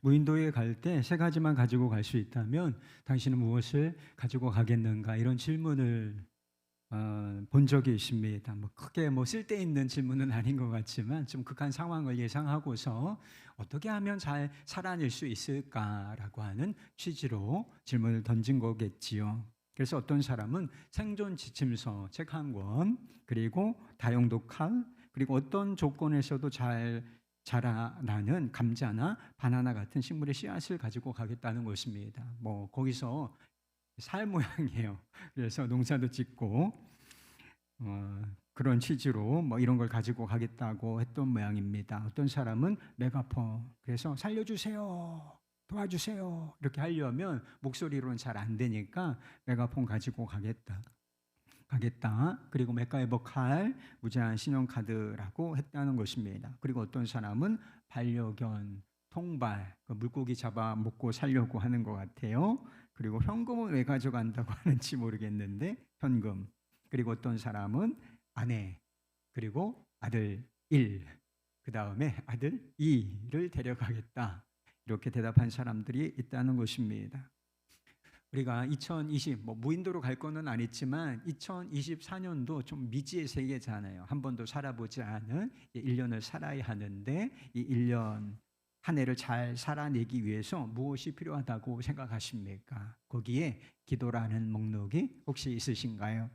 무인도에 갈 때 세 가지만 가지고 갈 수 있다면 당신은 무엇을 가지고 가겠는가? 이런 질문을 본 적이 있습니다. 뭐 크게 뭐 쓸데있는 질문은 아닌 것 같지만 좀 극한 상황을 예상하고서 어떻게 하면 잘 살아낼 수 있을까라고 하는 취지로 질문을 던진 거겠지요. 그래서 어떤 사람은 생존 지침서 책 한 권, 그리고 다용도 칼, 그리고 어떤 조건에서도 잘 자라나는 감자나 바나나 같은 식물의 씨앗을 가지고 가겠다는 것입니다. 뭐 거기서 살 모양이에요. 그래서 농사도 짓고 그런 취지로 뭐 이런 걸 가지고 가겠다고 했던 모양입니다. 어떤 사람은 메가폰, 그래서 살려주세요, 도와주세요 이렇게 하려면 목소리로는 잘 안 되니까 메가폰 가지고 가겠다. 그리고 맥가이버 칼, 무제한 신용카드라고 했다는 것입니다. 그리고 어떤 사람은 반려견, 통발, 그 물고기 잡아 먹고 살려고 하는 것 같아요. 그리고 현금은 왜 가져간다고 하는지 모르겠는데 현금. 그리고 어떤 사람은 아내, 그리고 아들 1, 그 다음에 아들 2를 데려가겠다. 이렇게 대답한 사람들이 있다는 것입니다. 우리가 2020, 뭐 무인도로 갈 거는 아니지만 2024년도 좀 미지의 세계잖아요. 한 번도 살아보지 않은 1년을 살아야 하는데 이 1년 한 해를 잘 살아내기 위해서 무엇이 필요하다고 생각하십니까? 거기에 기도라는 목록이 혹시 있으신가요?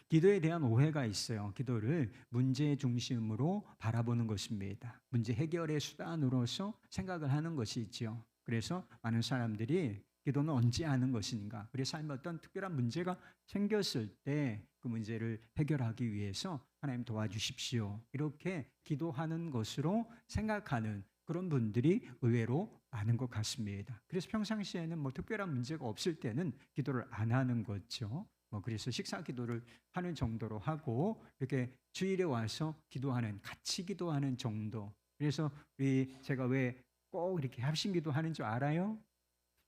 기도에 대한 오해가 있어요. 기도를 문제 중심으로 바라보는 것입니다. 문제 해결의 수단으로서 생각을 하는 것이 있죠. 그래서 많은 사람들이 기도는 언제 하는 것인가? 우리 삶에 어떤 특별한 문제가 생겼을 때 그 문제를 해결하기 위해서 하나님 도와주십시오. 이렇게 기도하는 것으로 생각하는 그런 분들이 의외로 많은 것 같습니다. 그래서 평상시에는 뭐 특별한 문제가 없을 때는 기도를 안 하는 거죠. 뭐 그래서 식사 기도를 하는 정도로 하고 이렇게 주일에 와서 기도하는, 같이 기도하는 정도. 그래서 제가 왜 꼭 이렇게 합심기도 하는 줄 알아요?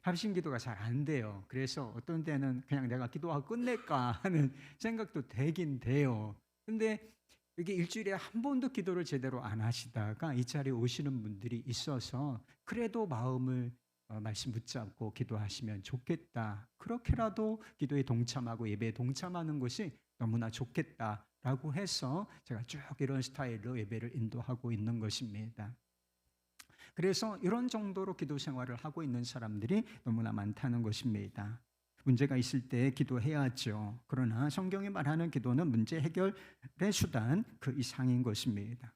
합심기도가 잘 안 돼요. 그래서 어떤 때는 그냥 내가 기도하고 끝낼까 하는 생각도 되긴 돼요. 근데 이게 일주일에 한 번도 기도를 제대로 안 하시다가 이 자리에 오시는 분들이 있어서 그래도 마음을 말씀 붙잡고 기도하시면 좋겠다. 그렇게라도 기도에 동참하고 예배에 동참하는 것이 너무나 좋겠다라고 해서 제가 쭉 이런 스타일로 예배를 인도하고 있는 것입니다. 그래서 이런 정도로 기도 생활을 하고 있는 사람들이 너무나 많다는 것입니다. 문제가 있을 때 기도해야죠. 그러나 성경이 말하는 기도는 문제 해결의 수단 그 이상인 것입니다.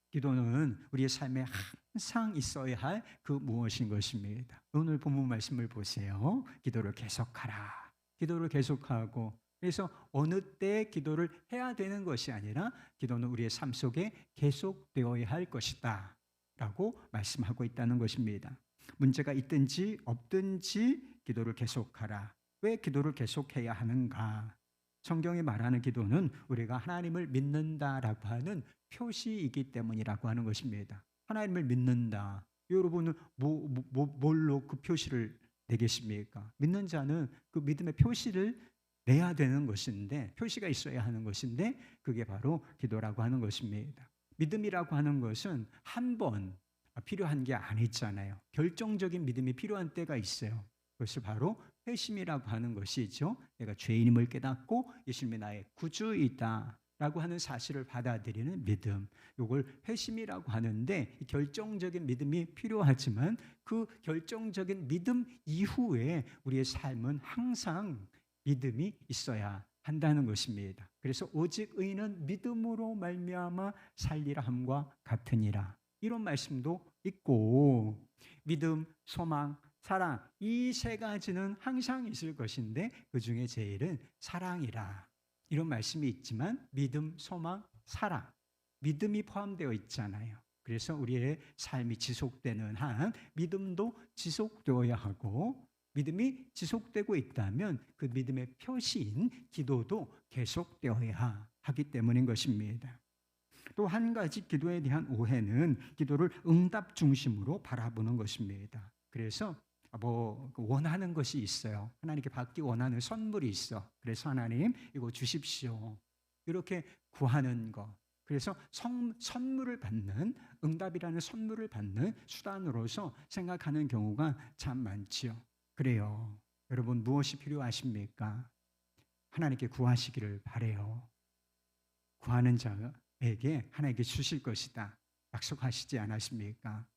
기도는 우리의 삶에 항상 있어야 할 그 무엇인 것입니다. 오늘 본문 말씀을 보세요. 기도를 계속하라. 기도를 계속하고, 그래서 어느 때 기도를 해야 되는 것이 아니라 기도는 우리의 삶 속에 계속되어야 할 것이다 라고 말씀하고 있다는 것입니다. 문제가 있든지 없든지 기도를 계속하라. 왜 기도를 계속해야 하는가? 성경이 말하는 기도는 우리가 하나님을 믿는다라고 하는 표시이기 때문이라고 하는 것입니다. 하나님을 믿는다. 여러분은 뭘로 그 표시를 내겠습니까? 믿는 자는 그 믿음의 표시를 내야 되는 것인데, 표시가 있어야 하는 것인데, 그게 바로 기도라고 하는 것입니다. 믿음이라고 하는 것은 한 번 필요한 게 아니잖아요. 결정적인 믿음이 필요한 때가 있어요. 그것이 바로 회심이라고 하는 것이죠. 내가 죄인임을 깨닫고 예수님이 나의 구주이다 라고 하는 사실을 받아들이는 믿음, 이걸 회심이라고 하는데, 결정적인 믿음이 필요하지만 그 결정적인 믿음 이후에 우리의 삶은 항상 믿음이 있어야 한다는 것입니다. 그래서 오직 의인은 믿음으로 말미암아 살리라 함과 같으니라, 이런 말씀도 있고, 믿음, 소망, 사랑, 이 세 가지는 항상 있을 것인데 그 중에 제일은 사랑이라, 이런 말씀이 있지만 믿음, 소망, 사랑, 믿음이 포함되어 있잖아요. 그래서 우리의 삶이 지속되는 한 믿음도 지속되어야 하고, 믿음이 지속되고 있다면 그 믿음의 표시인 기도도 계속되어야 하기 때문인 것입니다. 또 한 가지 기도에 대한 오해는 기도를 응답 중심으로 바라보는 것입니다. 그래서 뭐 원하는 것이 있어요. 하나님께 받기 원하는 선물이 있어. 그래서 하나님 이거 주십시오. 이렇게 구하는 것. 그래서 선물을 받는, 응답이라는 선물을 받는 수단으로서 생각하는 경우가 참 많지요. 그래요. 여러분 무엇이 필요하십니까? 하나님께 구하시기를 바래요. 구하는 자에게 하나님께 주실 것이다 약속하시지 않았습니까?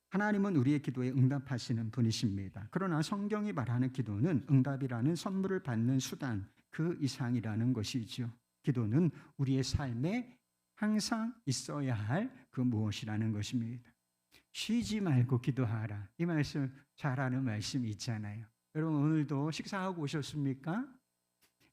하나님은 우리의 기도에 응답하시는 분이십니다. 그러나 성경이 말하는 기도는 응답이라는 선물을 받는 수단 그 이상이라는 것이죠. 기도는 우리의 삶에 항상 있어야 할 그 무엇이라는 것입니다. 쉬지 말고 기도하라. 이 말씀 잘 아는 말씀이 있잖아요. 여러분 오늘도 식사하고 오셨습니까?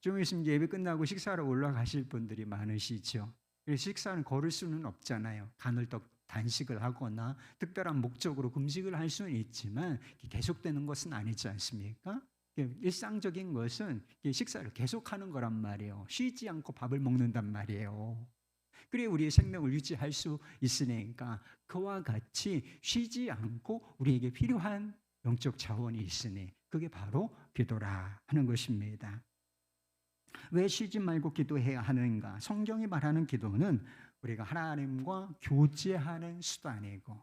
좀 있으면 예배 끝나고 식사하러 올라가실 분들이 많으시죠. 그래서 식사는 걸을 수는 없잖아요. 가늘떡 단식을 하거나 특별한 목적으로 금식을 할 수는 있지만 계속되는 것은 아니지 않습니까? 일상적인 것은 식사를 계속하는 거란 말이에요. 쉬지 않고 밥을 먹는단 말이에요. 그래 우리의 생명을 유지할 수 있으니까 그와 같이 쉬지 않고 우리에게 필요한 영적 자원이 있으니 그게 바로 기도라 하는 것입니다. 왜 쉬지 말고 기도해야 하는가? 성경이 말하는 기도는 우리가 하나님과 교제하는 수단이고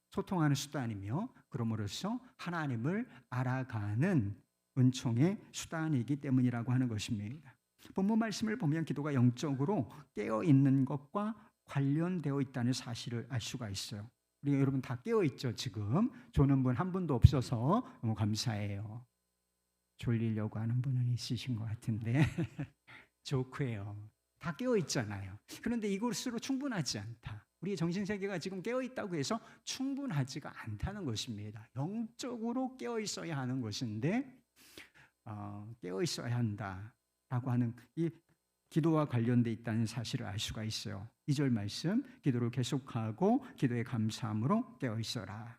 소통하는 수단이며 그러므로써 하나님을 알아가는 은총의 수단이기 때문이라고 하는 것입니다. 본문 말씀을 보면 기도가 영적으로 깨어 있는 것과 관련되어 있다는 사실을 알 수가 있어요. 우리 여러분 다 깨어 있죠. 지금 조는 분 한 분도 없어서 너무 감사해요. 졸리려고 하는 분은 있으신 것 같은데 좋고요. 다 깨어 있잖아요. 그런데 이것으로 충분하지 않다. 우리의 정신세계가 지금 깨어 있다고 해서 충분하지가 않다는 것입니다. 영적으로 깨어 있어야 하는 것인데 깨어 있어야 한다라고 하는 이 기도와 관련돼 있다는 사실을 알 수가 있어요. 2절 말씀, 기도를 계속하고 기도의 감사함으로 깨어 있어라.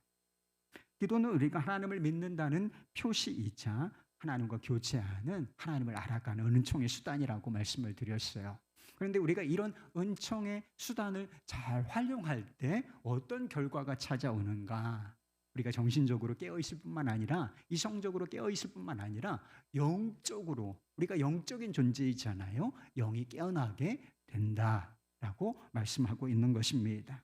기도는 우리가 하나님을 믿는다는 표시이자 하나님과 교제하는, 하나님을 알아가는 은총의 수단이라고 말씀을 드렸어요. 그런데 우리가 이런 은총의 수단을 잘 활용할 때 어떤 결과가 찾아오는가? 우리가 정신적으로 깨어있을 뿐만 아니라 이성적으로 깨어있을 뿐만 아니라 영적으로, 우리가 영적인 존재이잖아요. 영이 깨어나게 된다라고 말씀하고 있는 것입니다.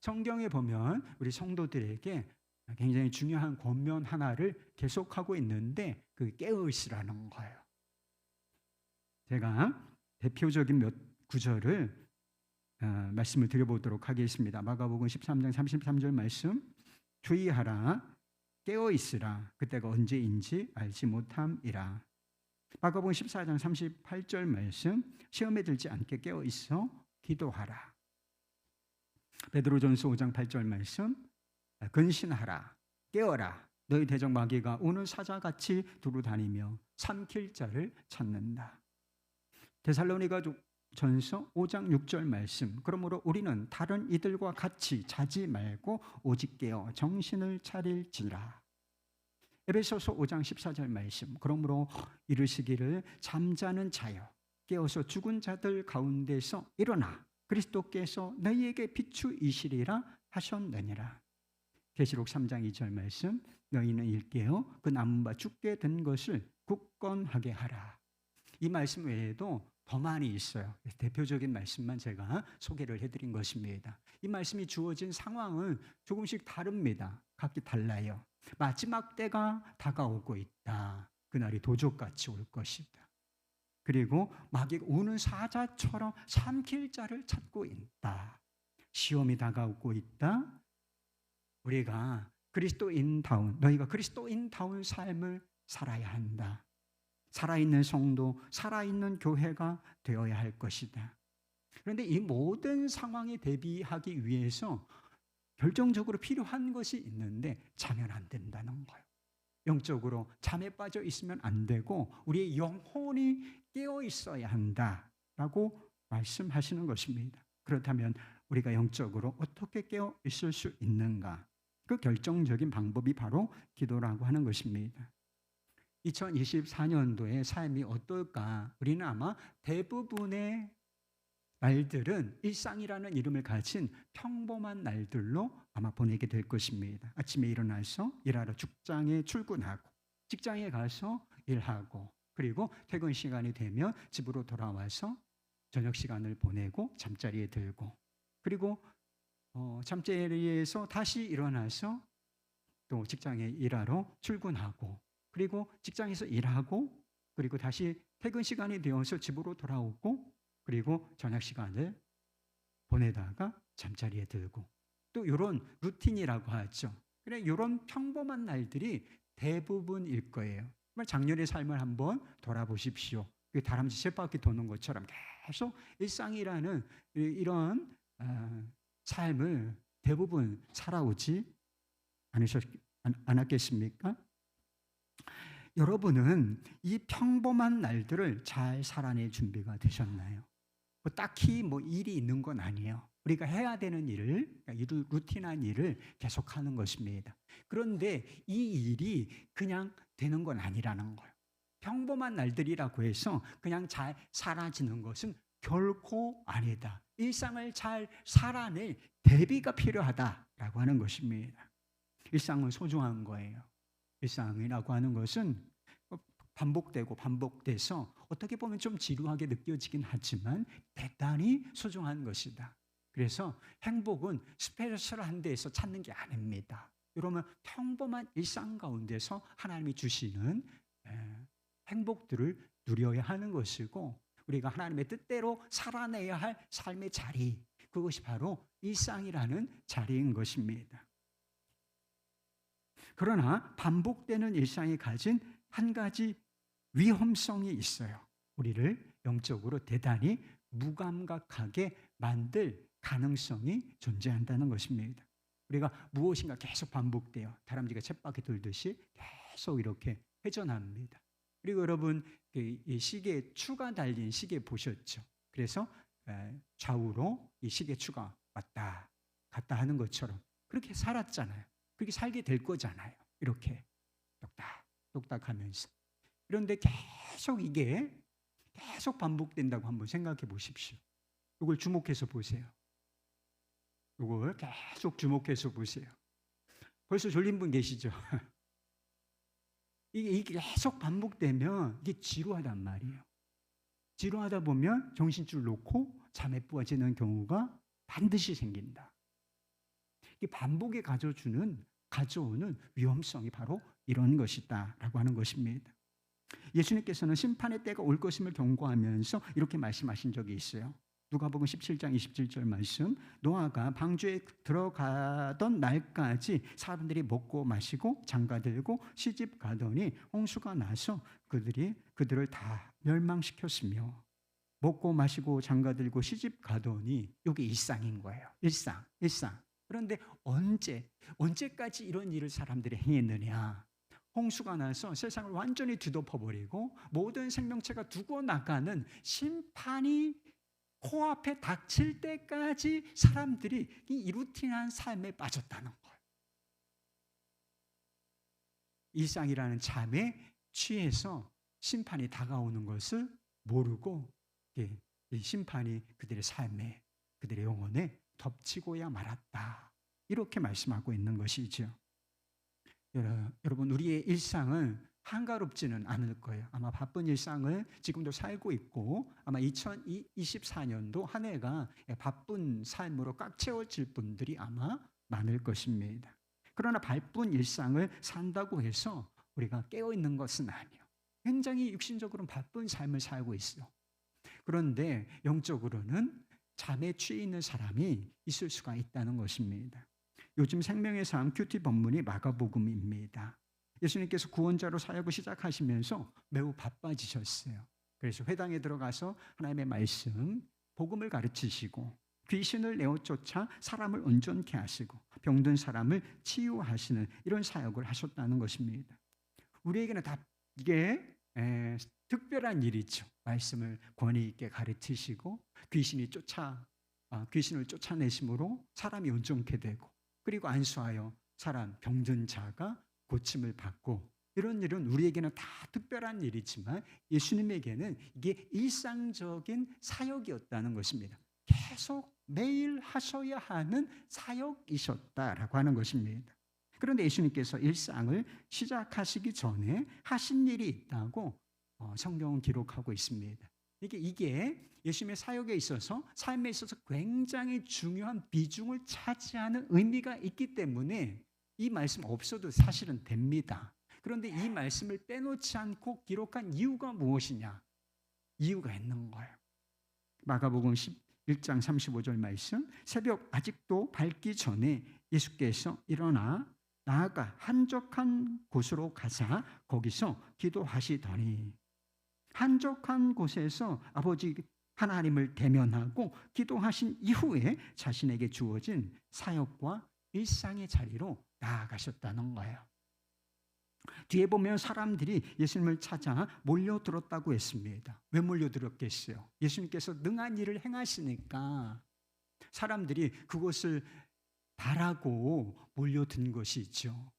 성경에 보면 우리 성도들에게 굉장히 중요한 권면 하나를 계속하고 있는데 그게 깨어있으라는 거예요. 제가 대표적인 몇 구절을 말씀을 드려보도록 하겠습니다. 마가복음 13장 33절 말씀, 주의하라, 깨어있으라, 그때가 언제인지 알지 못함이라. 마가복음 14장 38절 말씀, 시험에 들지 않게 깨어있어 기도하라. 베드로전서 5장 8절 말씀, 근신하라, 깨어라, 너희 대적 마귀가 우는 사자같이 두루다니며 삼킬 자를 찾는다. 데살로니가 전서 5장 6절 말씀, 그러므로 우리는 다른 이들과 같이 자지 말고 오직 깨어 정신을 차릴지라. 에베소서 5장 14절 말씀, 그러므로 이르시기를 잠자는 자여 깨어서 죽은 자들 가운데서 일어나 그리스도께서 너희에게 비추이시리라 하셨느니라. 계시록 3장 2절 말씀, 너희는 일깨어 그 남은 바 죽게 된 것을 굳건하게 하라. 이 말씀 외에도 더 많이 있어요. 대표적인 말씀만 제가 소개를 해드린 것입니다. 이 말씀이 주어진 상황은 조금씩 다릅니다. 각기 달라요. 마지막 때가 다가오고 있다. 그날이 도적같이 올 것이다. 그리고 마귀가 우는 사자처럼 삼킬 자를 찾고 있다. 시험이 다가오고 있다. 우리가 그리스도인다운, 너희가 그리스도인다운 삶을 살아야 한다. 살아있는 성도, 살아있는 교회가 되어야 할 것이다. 그런데 이 모든 상황에 대비하기 위해서 결정적으로 필요한 것이 있는데 자면 안 된다는 거예요. 영적으로 잠에 빠져 있으면 안 되고 우리의 영혼이 깨어 있어야 한다라고 말씀하시는 것입니다. 그렇다면 우리가 영적으로 어떻게 깨어 있을 수 있는가? 그 결정적인 방법이 바로 기도라고 하는 것입니다. 2024년도의 삶이 어떨까? 우리는 아마 대부분의 날들은 일상이라는 이름을 가진 평범한 날들로 아마 보내게 될 것입니다. 아침에 일어나서 일하러 직장에 출근하고 직장에 가서 일하고 그리고 퇴근 시간이 되면 집으로 돌아와서 저녁 시간을 보내고 잠자리에 들고, 그리고 잠자리에서 다시 일어나서 또 직장에 일하러 출근하고, 그리고 직장에서 일하고, 그리고 다시 퇴근 시간이 되어서 집으로 돌아오고, 그리고 저녁 시간을 보내다가 잠자리에 들고, 또 이런 루틴이라고 하죠. 그래, 이런 평범한 날들이 대부분일 거예요. 작년의 삶을 한번 돌아보십시오. 다람쥐 쳇바퀴 도는 것처럼 계속 일상이라는 이런 삶을 대부분 살아오지 않았겠습니까? 여러분은 이 평범한 날들을 잘 살아낼 준비가 되셨나요? 딱히 일이 있는 건 아니에요. 우리가 해야 되는 일을, 루틴한 일을 계속하는 것입니다. 그런데 이 일이 그냥 되는 건 아니라는 거예요. 평범한 날들이라고 해서 그냥 잘 사라지는 것은 결코 아니다. 일상을 잘 살아낼 대비가 필요하다라고 하는 것입니다. 일상은 소중한 거예요. 일상이라고 하는 것은 반복되고 반복돼서 어떻게 보면 좀 지루하게 느껴지긴 하지만 대단히 소중한 것이다. 그래서 행복은 스페셜한 데에서 찾는 게 아닙니다. 그러면 평범한 일상 가운데서 하나님이 주시는 행복들을 누려야 하는 것이고, 우리가 하나님의 뜻대로 살아내야 할 삶의 자리, 그것이 바로 일상이라는 자리인 것입니다. 그러나 반복되는 일상이 가진 한 가지 위험성이 있어요. 우리를 영적으로 대단히 무감각하게 만들 가능성이 존재한다는 것입니다. 우리가 무엇인가 계속 반복돼요. 다람쥐가 쳇바퀴 돌듯이 계속 이렇게 회전합니다. 그리고 여러분 이 시계에 추가 달린 시계 보셨죠? 그래서 좌우로 이 시계 추가 왔다 갔다 하는 것처럼 그렇게 살았잖아요. 그렇게 살게 될 거잖아요. 이렇게 똑딱 똑딱 하면서. 그런데 이게 계속 반복된다고 한번 생각해 보십시오. 이걸 주목해서 보세요. 이걸 계속 주목해서 보세요. 벌써 졸린 분 계시죠? 이게 계속 반복되면 이게 지루하단 말이에요. 지루하다 보면 정신줄 놓고 잠에 빠지는 경우가 반드시 생긴다. 이 반복이 가져오는 위험성이 바로 이런 것이다라고 하는 것입니다. 예수님께서는 심판의 때가 올 것임을 경고하면서 이렇게 말씀하신 적이 있어요. 누가복음 17장 27절 말씀, 노아가 방주에 들어가던 날까지 사람들이 먹고 마시고 장가들고 시집 가더니 홍수가 나서 그들을 다 멸망시켰으며, 먹고 마시고 장가들고 시집 가더니 이게 일상인 거예요. 일상. 그런데 언제까지 이런 일을 사람들이 행했느냐? 홍수가 나서 세상을 완전히 뒤덮어버리고 모든 생명체가 죽어나가는 심판이 코앞에 닥칠 때까지 사람들이 이 루틴한 삶에 빠졌다는 거예요. 일상이라는 잠에 취해서 심판이 다가오는 것을 모르고 이 심판이 그들의 삶에, 그들의 영혼에 덮치고야 말았다. 이렇게 말씀하고 있는 것이죠. 여러분, 우리의 일상은 한가롭지는 않을 거예요. 아마 바쁜 일상을 지금도 살고 있고, 아마 2024년도 한 해가 바쁜 삶으로 꽉 채워질 분들이 아마 많을 것입니다. 그러나 바쁜 일상을 산다고 해서 우리가 깨어있는 것은 아니에요. 굉장히 육신적으로는 바쁜 삶을 살고 있어요. 그런데 영적으로는 잠에 취해 있는 사람이 있을 수가 있다는 것입니다. 요즘 생명의 삶 큐티 본문이 마가복음입니다. 예수님께서 구원자로 사역을 시작하시면서 매우 바빠지셨어요. 그래서 회당에 들어가서 하나님의 말씀, 복음을 가르치시고 귀신을 내어쫓아 사람을 온전케 하시고 병든 사람을 치유하시는 이런 사역을 하셨다는 것입니다. 우리에게는 다 이게 특별한 일이죠. 말씀을 권위 있게 가르치시고 귀신을 쫓아내심으로 사람이 온전케 되고, 그리고 안수하여 사람 병든 자가 고침을 받고, 이런 일은 우리에게는 다 특별한 일이지만 예수님에게는 이게 일상적인 사역이었다는 것입니다. 계속 매일 하셔야 하는 사역이셨다라고 하는 것입니다. 그런데 예수님께서 일상을 시작하시기 전에 하신 일이 있다고 성경은 기록하고 있습니다. 이게 예수님의 사역에 있어서 삶에 있어서 굉장히 중요한 비중을 차지하는 의미가 있기 때문에 이 말씀 없어도 사실은 됩니다. 그런데 이 말씀을 빼놓지 않고 기록한 이유가 무엇이냐? 이유가 있는 거예요. 마가복음 11장 35절 말씀, 새벽 아직도 밝기 전에 예수께서 일어나 나아가 한적한 곳으로 가사 거기서 기도하시더니, 한적한 곳에서 아버지 하나님을 대면하고 기도하신 이후에 자신에게 주어진 사역과 일상의 자리로 나아가셨다는 거예요. 뒤에 보면 사람들이 예수님을 찾아 몰려들었다고 했습니다. 왜 몰려들었겠어요? 예수님께서 능한 일을 행하시니까 사람들이 그것을 바라고 몰려든 것이죠.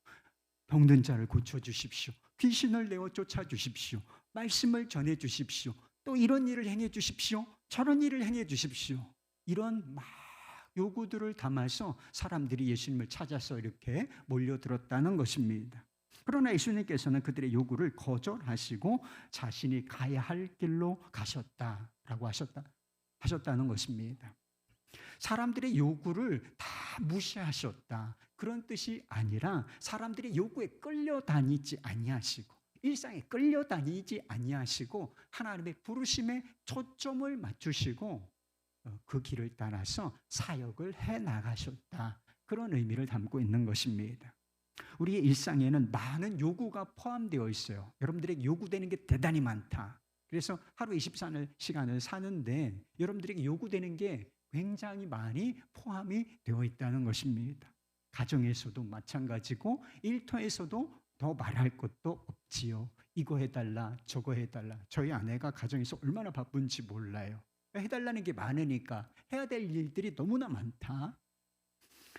병든 자를 고쳐주십시오. 귀신을 내어 쫓아주십시오. 말씀을 전해주십시오. 또 이런 일을 행해주십시오. 저런 일을 행해주십시오. 이런 막 요구들을 담아서 사람들이 예수님을 찾아서 이렇게 몰려들었다는 것입니다. 그러나 예수님께서는 그들의 요구를 거절하시고 자신이 가야 할 길로 가셨다라고 하셨다는 것입니다. 사람들의 요구를 다 무시하셨다, 그런 뜻이 아니라 사람들의 요구에 끌려다니지 아니하시고 일상에 끌려다니지 아니하시고 하나님의 부르심에 초점을 맞추시고 그 길을 따라서 사역을 해나가셨다, 그런 의미를 담고 있는 것입니다. 우리의 일상에는 많은 요구가 포함되어 있어요. 여러분들에게 요구되는 게 대단히 많다. 그래서 하루 24시간을 사는데 여러분들에게 요구되는 게 굉장히 많이 포함이 되어 있다는 것입니다. 가정에서도 마찬가지고 일터에서도 더 말할 것도 없지요. 이거 해달라, 저거 해달라. 저희 아내가 가정에서 얼마나 바쁜지 몰라요. 해달라는 게 많으니까 해야 될 일들이 너무나 많다.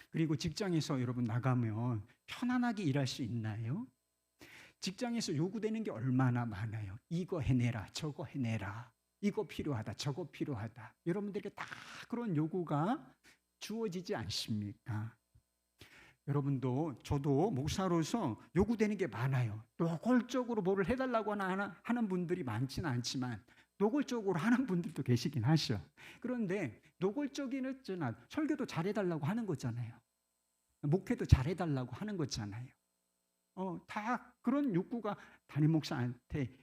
그리고 직장에서 여러분 나가면 편안하게 일할 수 있나요? 직장에서 요구되는 게 얼마나 많아요. 이거 해내라, 저거 해내라. 이거 필요하다, 저거 필요하다. 여러분들에게 다 그런 요구가 주어지지 않습니까? 여러분도 저도 목사로서 요구되는 게 많아요. 노골적으로 뭐를 해달라고 하는 분들이 많지는 않지만 노골적으로 하는 분들도 계시긴 하죠. 그런데 노골적이는 설교도 잘해달라고 하는 거잖아요. 목회도 잘해달라고 하는 거잖아요. 다 그런 욕구가 담임 목사한테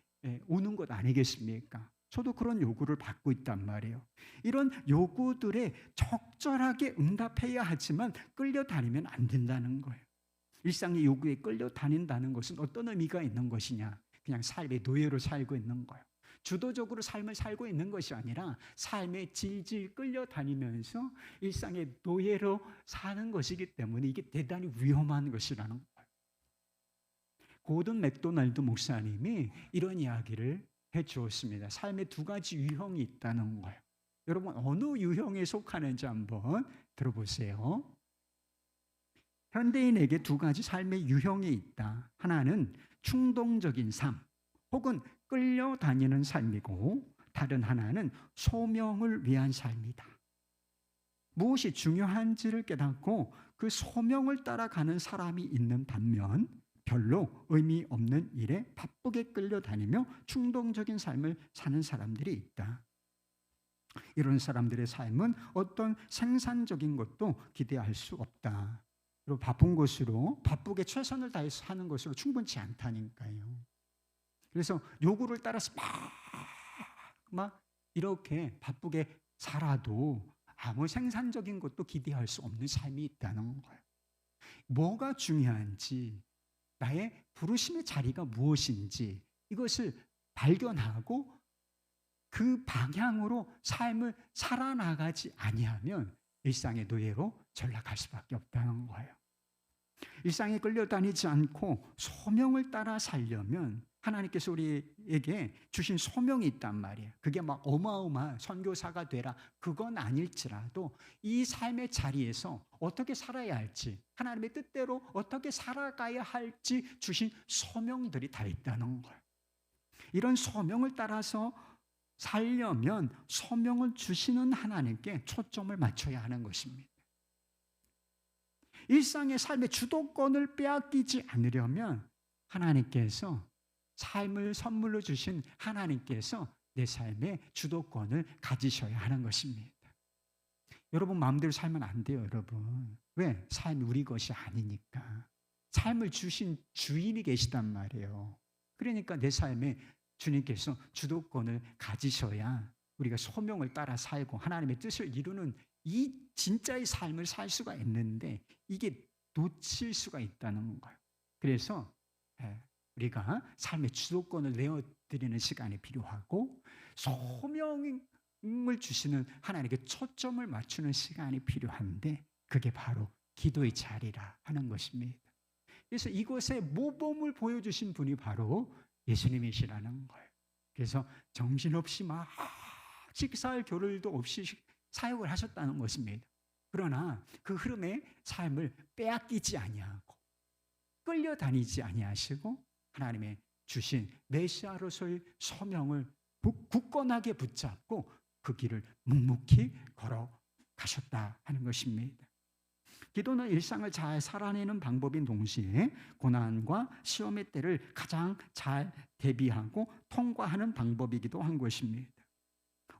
오는 것 아니겠습니까? 저도 그런 요구를 받고 있단 말이에요. 이런 요구들에 적절하게 응답해야 하지만 끌려다니면 안 된다는 거예요. 일상의 요구에 끌려다닌다는 것은 어떤 의미가 있는 것이냐? 그냥 삶의 노예로 살고 있는 거예요. 주도적으로 삶을 살고 있는 것이 아니라 삶에 질질 끌려다니면서 일상의 노예로 사는 것이기 때문에 이게 대단히 위험한 것이라는 거예요. 고든 맥도날드 목사님이 이런 이야기를 해주었습니다. 삶에 두 가지 유형이 있다는 거예요. 여러분 어느 유형에 속하는지 한번 들어보세요. 현대인에게 두 가지 삶의 유형이 있다. 하나는 충동적인 삶 혹은 끌려다니는 삶이고, 다른 하나는 소명을 위한 삶이다. 무엇이 중요한지를 깨닫고 그 소명을 따라가는 사람이 있는 반면 별로 의미 없는 일에 바쁘게 끌려다니며 충동적인 삶을 사는 사람들이 있다. 이런 사람들의 삶은 어떤 생산적인 것도 기대할 수 없다. 그리고 바쁜 것으로 바쁘게 최선을 다해서 하는 것으로 충분치 않다니까요. 그래서 요구를 따라서 막 이렇게 바쁘게 살아도 아무 생산적인 것도 기대할 수 없는 삶이 있다는 거예요. 뭐가 중요한지, 나의 부르심의 자리가 무엇인지 이것을 발견하고 그 방향으로 삶을 살아나가지 아니하면 일상의 노예로 전락할 수밖에 없다는 거예요. 일상에 끌려다니지 않고 소명을 따라 살려면 하나님께서 우리에게 주신 소명이 있단 말이에요. 그게 막 어마어마한 선교사가 되라 그건 아닐지라도 이 삶의 자리에서 어떻게 살아야 할지, 하나님의 뜻대로 어떻게 살아가야 할지 주신 소명들이 다 있다는 거예요. 이런 소명을 따라서 살려면 소명을 주시는 하나님께 초점을 맞춰야 하는 것입니다. 일상의 삶의 주도권을 빼앗기지 않으려면 하나님께서 삶을 선물로 주신 하나님께서 내 삶의 주도권을 가지셔야 하는 것입니다. 여러분 마음대로 살면 안 돼요, 여러분. 왜? 삶이 우리 것이 아니니까. 삶을 주신 주인이 계시단 말이에요. 그러니까 내 삶에 주님께서 주도권을 가지셔야 우리가 소명을 따라 살고 하나님의 뜻을 이루는 이 진짜의 삶을 살 수가 있는데 이게 놓칠 수가 있다는 거예요. 그래서 우리가 삶의 주도권을 내어드리는 시간이 필요하고 소명을 주시는 하나님께 초점을 맞추는 시간이 필요한데 그게 바로 기도의 자리라 하는 것입니다. 그래서 이곳에 모범을 보여주신 분이 바로 예수님이시라는 거예요. 그래서 정신없이 막 식사할 겨를도 없이 사역을 하셨다는 것입니다. 그러나 그 흐름의 삶을 빼앗기지 아니하고 끌려다니지 아니하시고 하나님의 주신 메시아로서의 소명을 굳건하게 붙잡고 그 길을 묵묵히 걸어가셨다 하는 것입니다. 기도는 일상을 잘 살아내는 방법인 동시에 고난과 시험의 때를 가장 잘 대비하고 통과하는 방법이기도 한 것입니다.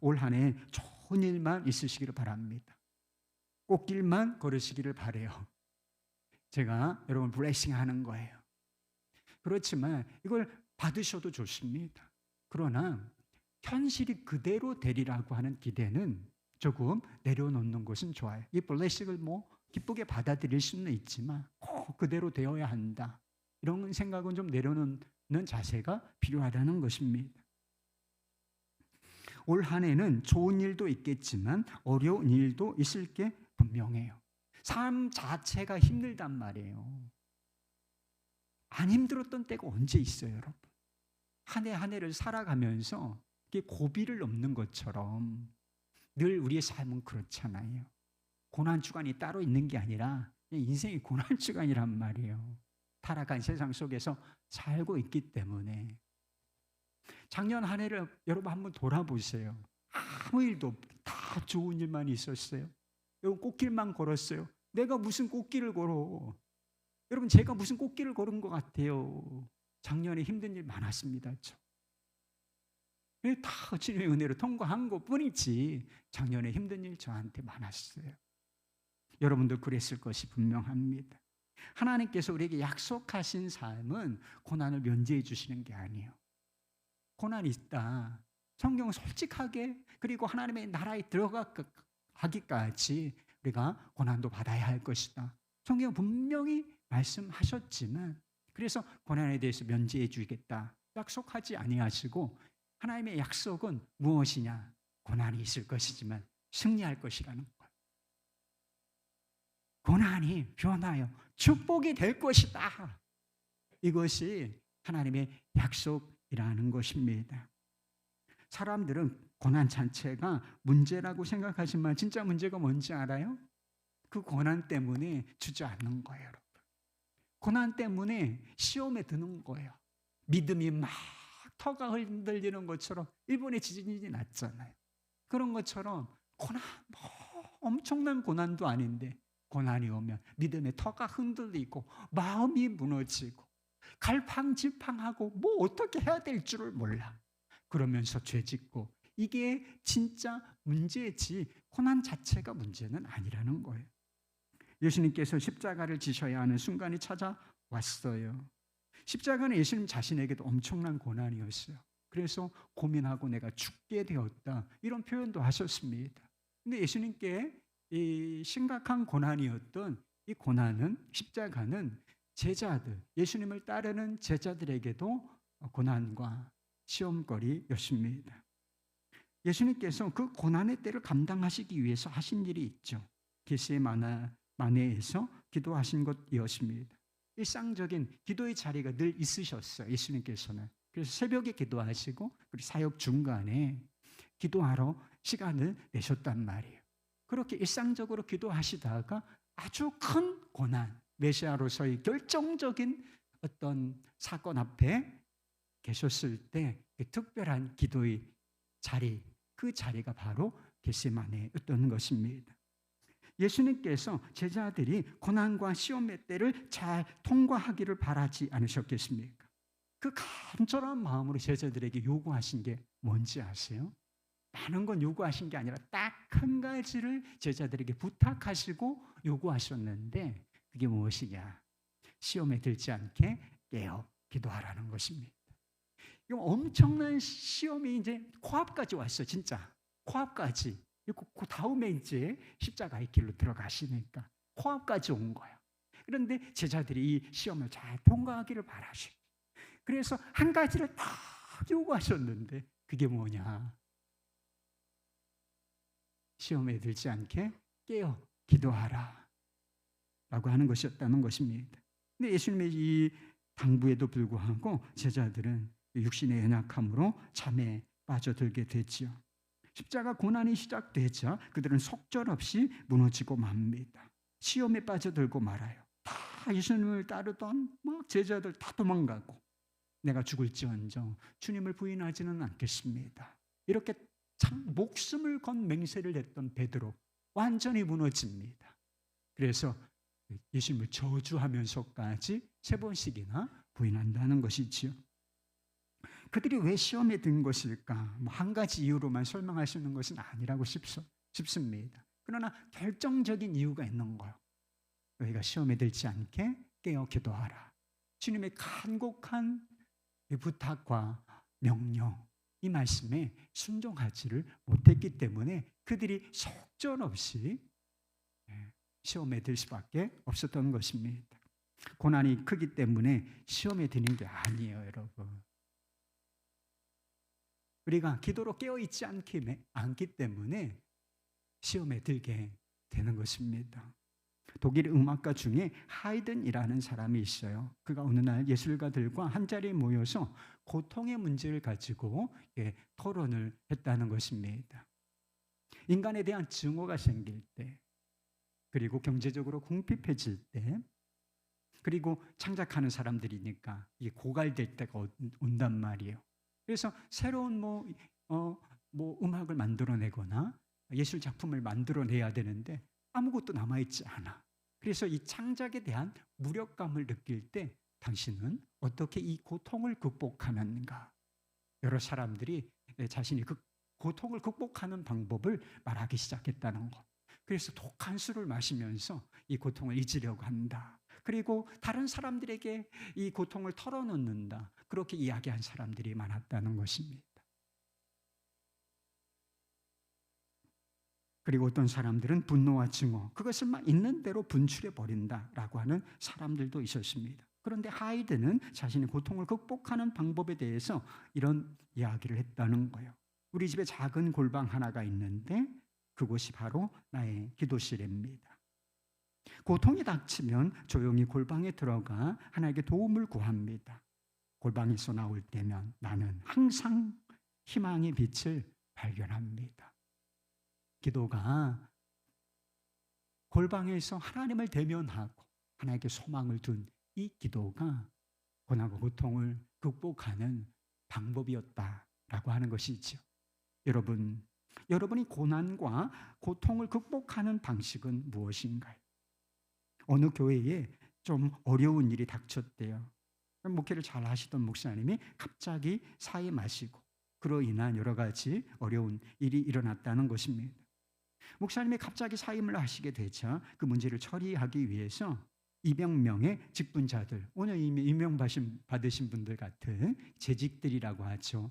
올 한 해 좋은 일만 있으시기를 바랍니다. 꽃길만 걸으시기를 바라요. 제가 여러분 블레싱 하는 거예요. 그렇지만 이걸 받으셔도 좋습니다. 그러나 현실이 그대로 되리라고 하는 기대는 조금 내려놓는 것은 좋아요. 이 블레싱을 기쁘게 받아들일 수는 있지만 꼭 그대로 되어야 한다. 이런 생각은 좀 내려놓는 자세가 필요하다는 것입니다. 올 한 해는 좋은 일도 있겠지만 어려운 일도 있을 게 분명해요. 삶 자체가 힘들단 말이에요. 안 힘들었던 때가 언제 있어요, 여러분? 한 해 한 해를 살아가면서 고비를 넘는 것처럼 늘 우리의 삶은 그렇잖아요. 고난주간이 따로 있는 게 아니라 인생이 고난주간이란 말이에요. 타락한 세상 속에서 살고 있기 때문에 작년 한 해를 여러분 한번 돌아보세요. 아무 일도 없고 다 좋은 일만 있었어요. 여러분 꽃길만 걸었어요. 내가 무슨 꽃길을 걸어. 여러분 제가 무슨 꽃길을 걸은 것 같아요. 작년에 힘든 일 많았습니다. 다 주님의 은혜로 통과한 것뿐이지 작년에 힘든 일 저한테 많았어요. 여러분도 그랬을 것이 분명합니다. 하나님께서 우리에게 약속하신 삶은 고난을 면제해 주시는 게 아니에요. 고난이 있다. 성경은 솔직하게 그리고 하나님의 나라에 들어가기까지 우리가 고난도 받아야 할 것이다. 성경은 분명히 말씀하셨지만 그래서 고난에 대해서 면제해 주겠다. 약속하지 아니하시고 하나님의 약속은 무엇이냐? 고난이 있을 것이지만 승리할 것이라는 거예요. 고난이 변하여 축복이 될 것이다. 이것이 하나님의 약속이라는 것입니다. 사람들은 고난 자체가 문제라고 생각하지만 진짜 문제가 뭔지 알아요? 그 고난 때문에 주저앉는 거예요, 여러분. 고난 때문에 시험에 드는 거예요. 믿음이 막 터가 흔들리는 것처럼 일본에 지진이 났잖아요. 그런 것처럼 고난, 엄청난 고난도 아닌데 고난이 오면 믿음의 터가 흔들리고 마음이 무너지고 갈팡질팡하고 어떻게 해야 될 줄을 몰라. 그러면서 죄짓고 이게 진짜 문제지 고난 자체가 문제는 아니라는 거예요. 예수님께서 십자가를 지셔야 하는 순간이 찾아왔어요. 십자가는 예수님 자신에게도 엄청난 고난이었어요. 그래서 고민하고 내가 죽게 되었다 이런 표현도 하셨습니다. 근데 예수님께 이 심각한 고난이었던 이 고난은 십자가는 제자들, 예수님을 따르는 제자들에게도 고난과 시험거리였습니다. 예수님께서 그 고난의 때를 감당하시기 위해서 하신 일이 있죠. 겟세마네에서 기도하신 것이었습니다. 일상적인 기도의 자리가 늘 있으셨어요. 예수님께서는. 그래서 새벽에 기도하시고 그리고 사역 중간에 기도하러 시간을 내셨단 말이에요. 그렇게 일상적으로 기도하시다가 아주 큰 고난, 메시아로서의 결정적인 어떤 사건 앞에 계셨을 때 특별한 기도의 자리, 그 자리가 바로 겟세마네였던 것입니다. 예수님께서 제자들이 고난과 시험의 때를 잘 통과하기를 바라지 않으셨겠습니까? 그 간절한 마음으로 제자들에게 요구하신 게 뭔지 아세요? 많은 건 요구하신 게 아니라 딱 한 가지를 제자들에게 부탁하시고 요구하셨는데 그게 무엇이냐? 시험에 들지 않게 깨어 기도하라는 것입니다. 이 엄청난 시험이 이제 코앞까지 왔어, 진짜. 코앞까지. 그 다음에 이제 십자가의 길로 들어가시니까 코앞까지 온 거야. 그런데 제자들이 이 시험을 잘 통과하기를 바라시고, 그래서 한 가지를 다 요구하셨는데 그게 뭐냐? 시험에 들지 않게 깨어 기도하라 라고 하는 것이었다는 것입니다. 근데 예수님의 이 당부에도 불구하고 제자들은 육신의 연약함으로 잠에 빠져들게 됐지요. 십자가 고난이 시작되자 그들은 속절없이 무너지고 맙니다. 시험에 빠져들고 말아요. 다 예수님을 따르던 제자들 다 도망가고, 내가 죽을지언정 주님을 부인하지는 않겠습니다. 이렇게 목숨을 건 맹세를 했던 베드로 완전히 무너집니다. 그래서 예수님을 저주하면서까지 3번씩이나 부인한다는 것이지요. 그들이 왜 시험에 든 것일까? 한 가지 이유로만 설명할 수 있는 것은 아니라고 싶습니다. 그러나 결정적인 이유가 있는 거예요. 너희가 시험에 들지 않게 깨어 기도하라. 주님의 간곡한 부탁과 명령, 이 말씀에 순종하지를 못했기 때문에 그들이 속절없이 시험에 들 수밖에 없었던 것입니다. 고난이 크기 때문에 시험에 드는 게 아니에요, 여러분. 우리가 기도로 깨어있지 않기 때문에 시험에 들게 되는 것입니다. 독일 음악가 중에 하이든이라는 사람이 있어요. 그가 어느 날 예술가들과 한자리에 모여서 고통의 문제를 가지고 토론을 했다는 것입니다. 인간에 대한 증오가 생길 때, 그리고 경제적으로 궁핍해질 때, 그리고 창작하는 사람들이니까 이게 고갈될 때가 온단 말이에요. 그래서 새로운 음악을 만들어내거나 예술 작품을 만들어내야 되는데 아무것도 남아있지 않아. 그래서 이 창작에 대한 무력감을 느낄 때 당신은 어떻게 이 고통을 극복하는가? 여러 사람들이 자신이 그 고통을 극복하는 방법을 말하기 시작했다는 것. 그래서 독한 술을 마시면서 이 고통을 잊으려고 한다. 그리고 다른 사람들에게 이 고통을 털어놓는다. 그렇게 이야기한 사람들이 많았다는 것입니다. 그리고 어떤 사람들은 분노와 증오, 그것을 막 있는 대로 분출해 버린다라고 하는 사람들도 있었습니다. 그런데 하이드는 자신의 고통을 극복하는 방법에 대해서 이런 이야기를 했다는 거예요. 우리 집에 작은 골방 하나가 있는데 그곳이 바로 나의 기도실입니다. 고통이 닥치면 조용히 골방에 들어가 하나님께 도움을 구합니다. 골방에서 나올 때면 나는 항상 희망의 빛을 발견합니다. 기도가 골방에서 하나님을 대면하고 하나님께 소망을 둔 이 기도가 고난과 고통을 극복하는 방법이었다라고 하는 것이죠. 여러분이 고난과 고통을 극복하는 방식은 무엇인가요? 어느 교회에 좀 어려운 일이 닥쳤대요. 목회를 잘 하시던 목사님이 갑자기 사에 마시고 그로 인한 여러 가지 어려운 일이 일어났다는 것입니다. 목사님이 갑자기 사임을 하시게 되자 그 문제를 처리하기 위해서 200명의 직분자들, 오늘 이미 임명받으신 분들 같은 재직들이라고 하죠.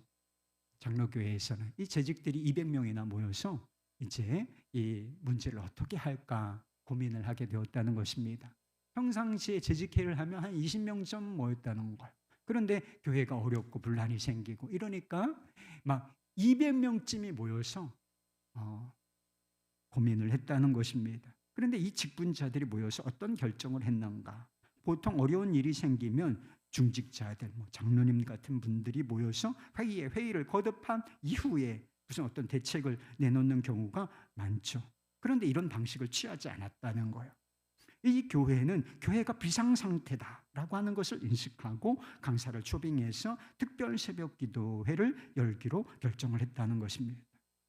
장로교회에서는 이 재직들이 200명이나 모여서 이제 이 문제를 어떻게 할까 고민을 하게 되었다는 것입니다. 평상시에 재직회를 하면 한 20명 좀 모였다는 거예요. 그런데 교회가 어렵고 분란이 생기고 이러니까 막 200명쯤이 모여서 고민을 했다는 것입니다. 그런데 이 직분자들이 모여서 어떤 결정을 했는가? 보통 어려운 일이 생기면 중직자들, 장로님 같은 분들이 모여서 회의를 거듭한 이후에 무슨 어떤 대책을 내놓는 경우가 많죠. 그런데 이런 방식을 취하지 않았다는 거예요. 이 교회는 교회가 비상상태다라고 하는 것을 인식하고 강사를 초빙해서 특별 새벽 기도회를 열기로 결정을 했다는 것입니다.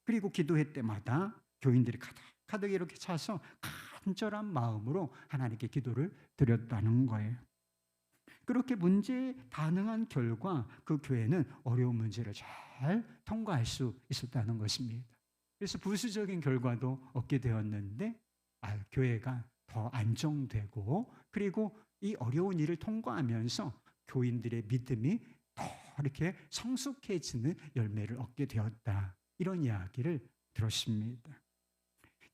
그리고 기도회 때마다 교인들이 가득 이렇게 차서 간절한 마음으로 하나님께 기도를 드렸다는 거예요. 그렇게 문제에 반응한 결과 그 교회는 어려운 문제를 잘 통과할 수 있었다는 것입니다. 그래서 부수적인 결과도 얻게 되었는데 교회가 더 안정되고 그리고 이 어려운 일을 통과하면서 교인들의 믿음이 더 이렇게 성숙해지는 열매를 얻게 되었다. 이런 이야기를 들었습니다.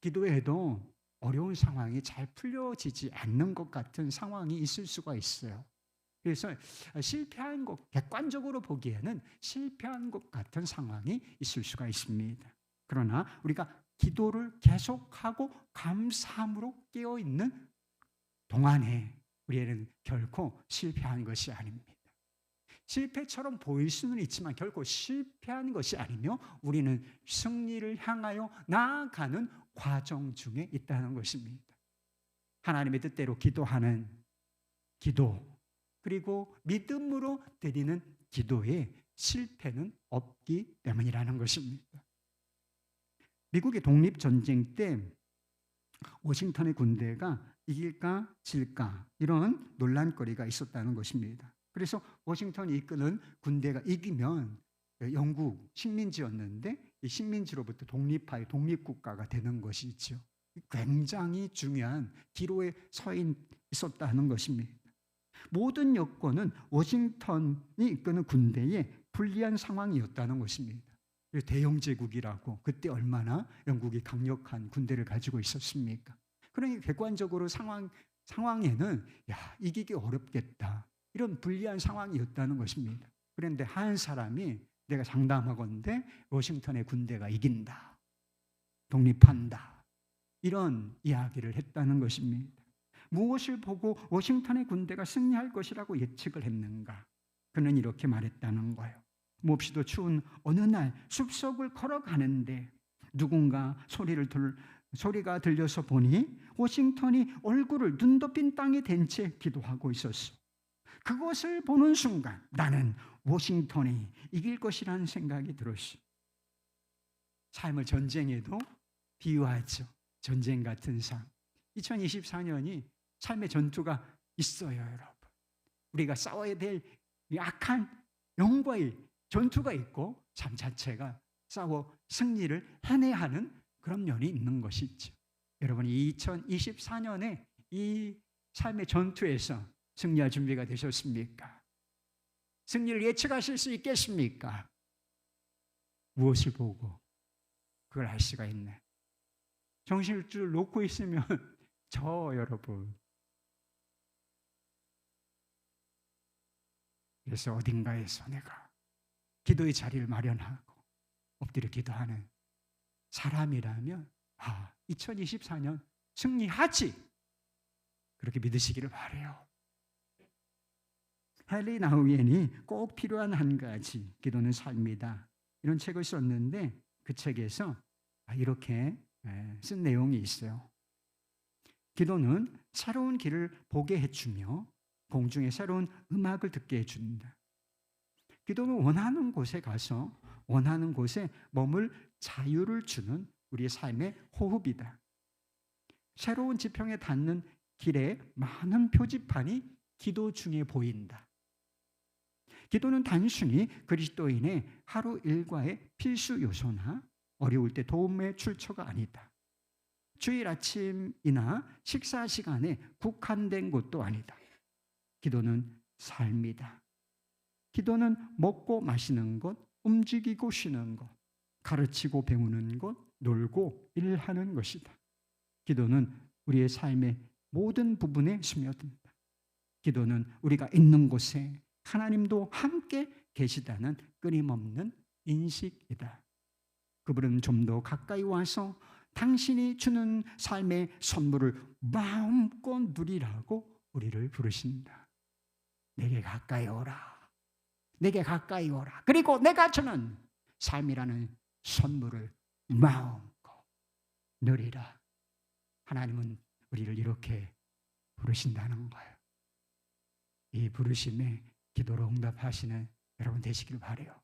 기도에도 어려운 상황이 잘 풀려지지 않는 것 같은 상황이 있을 수가 있어요. 그래서 실패한 것, 객관적으로 보기에는 실패한 것 같은 상황이 있을 수가 있습니다. 그러나 우리가 기도를 계속하고 감사함으로 깨어있는 동안에 우리는 결코 실패한 것이 아닙니다. 실패처럼 보일 수는 있지만 결코 실패한 것이 아니며 우리는 승리를 향하여 나아가는 과정 중에 있다는 것입니다. 하나님의 뜻대로 기도하는 기도, 그리고 믿음으로 드리는 기도에 실패는 없기 때문이라는 것입니다. 미국의 독립전쟁 때 워싱턴의 군대가 이길까 질까 이런 논란거리가 있었다는 것입니다. 그래서 워싱턴이 이끄는 군대가 이기면 영국 식민지였는데 이 식민지로부터 독립하여 독립국가가 되는 것이죠. 굉장히 중요한 기로에 서 있었다는 것입니다. 모든 여건은 워싱턴이 이끄는 군대에 불리한 상황이었다는 것입니다. 대영제국이라고 그때 얼마나 영국이 강력한 군대를 가지고 있었습니까? 그러니 객관적으로 상황에는 이기기 어렵겠다. 이런 불리한 상황이었다는 것입니다. 그런데 한 사람이 내가 장담하건대 워싱턴의 군대가 이긴다. 독립한다. 이런 이야기를 했다는 것입니다. 무엇을 보고 워싱턴의 군대가 승리할 것이라고 예측을 했는가? 그는 이렇게 말했다는 거예요. 몹시도 추운 어느 날 숲속을 걸어가는데 누군가 소리가 들려서 보니 워싱턴이 얼굴을 눈 덮인 땅에 댄 채 기도하고 있었어. 그것을 보는 순간 나는 워싱턴이 이길 것이라는 생각이 들었어. 삶을 전쟁에도 비유하죠. 전쟁 같은 삶. 2024년이 삶의 전투가 있어요, 여러분. 우리가 싸워야 될 악한 영과의 전투가 있고 삶 자체가 싸워 승리를 해내야 하는 그런 면이 있는 것이죠. 여러분이 2024년에 이 삶의 전투에서 승리할 준비가 되셨습니까? 승리를 예측하실 수 있겠습니까? 무엇을 보고 그걸 알 수가 있네. 정신줄 놓고 있으면 여러분. 그래서 어딘가에서 내가 기도의 자리를 마련하고 엎드려 기도하는 사람이라면 2024년 승리하지. 그렇게 믿으시기를 바라요. 헨리 나우엔이 꼭 필요한 한 가지 기도는 삶이다. 이런 책을 썼는데 그 책에서 이렇게 쓴 내용이 있어요. 기도는 새로운 길을 보게 해주며 공중에 새로운 음악을 듣게 해준다. 기도는 원하는 곳에 가서 원하는 곳에 머물 자유를 주는 우리의 삶의 호흡이다. 새로운 지평에 닿는 길에 많은 표지판이 기도 중에 보인다. 기도는 단순히 그리스도인의 하루 일과의 필수 요소나 어려울 때 도움의 출처가 아니다. 주일 아침이나 식사 시간에 국한된 것도 아니다. 기도는 삶이다. 기도는 먹고 마시는 것, 움직이고 쉬는 것, 가르치고 배우는 것, 놀고 일하는 것이다. 기도는 우리의 삶의 모든 부분에 스며든다. 기도는 우리가 있는 곳에 하나님도 함께 계시다는 끊임없는 인식이다. 그분은 좀 더 가까이 와서 당신이 주는 삶의 선물을 마음껏 누리라고 우리를 부르신다. 내게 가까이 오라. 내게 가까이 오라. 그리고 내가 주는 삶이라는 선물을 마음껏 누리라. 하나님은 우리를 이렇게 부르신다는 거예요. 이 부르심에 기도로 응답하시는 여러분 되시길 바라요.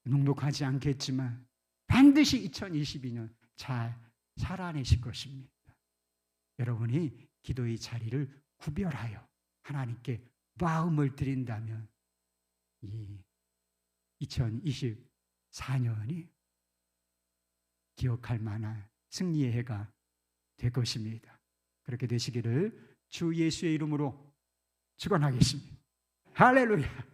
넉넉하지 않겠지만 반드시 2022년 잘 살아내실 것입니다. 여러분이 기도의 자리를 구별하여 하나님께 마음을 드린다면 이 2024년이 기억할 만한 승리의 해가 될 것입니다. 그렇게 되시기를 주 예수의 이름으로 축원하겠습니다. 할렐루야.